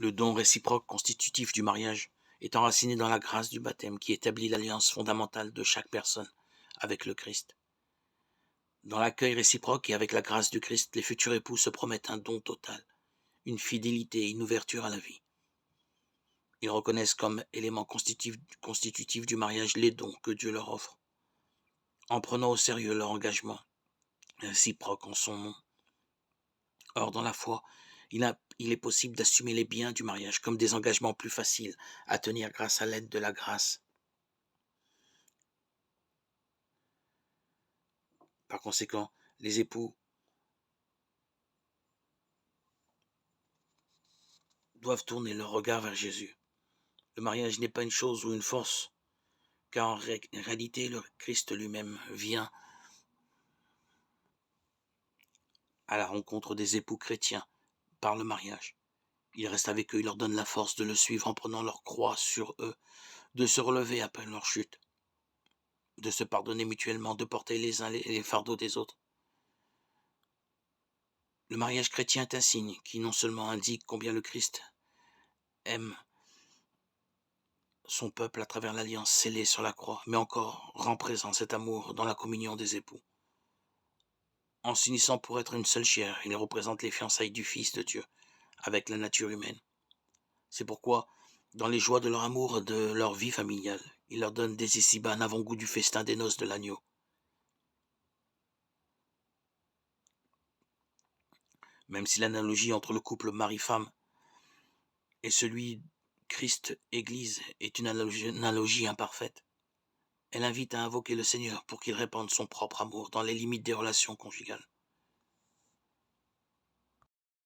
Le don réciproque constitutif du mariage est enraciné dans la grâce du baptême qui établit l'alliance fondamentale de chaque personne avec le Christ. Dans l'accueil réciproque et avec la grâce du Christ, les futurs époux se promettent un don total, une fidélité et une ouverture à la vie. Ils reconnaissent comme élément constitutif du mariage les dons que Dieu leur offre, en prenant au sérieux leur engagement réciproque en son nom. Or, dans la foi, il est possible d'assumer les biens du mariage comme des engagements plus faciles à tenir grâce à l'aide de la grâce. Par conséquent, les époux doivent tourner leur regard vers Jésus. Le mariage n'est pas une chose ou une force, car en réalité, le Christ lui-même vient à la rencontre des époux chrétiens par le mariage. Il reste avec eux, il leur donne la force de le suivre en prenant leur croix sur eux, de se relever après leur chute, de se pardonner mutuellement, de porter les uns les fardeaux des autres. Le mariage chrétien est un signe qui non seulement indique combien le Christ aime son peuple à travers l'alliance scellée sur la croix, mais encore rend présent cet amour dans la communion des époux. En s'unissant pour être une seule chair, il représente les fiançailles du Fils de Dieu avec la nature humaine. C'est pourquoi, dans les joies de leur amour et de leur vie familiale, il leur donne dès ici-bas un avant-goût du festin des noces de l'agneau. Même si l'analogie entre le couple mari-femme et celui Christ-Église est une analogie imparfaite, elle invite à invoquer le Seigneur pour qu'il répande son propre amour dans les limites des relations conjugales.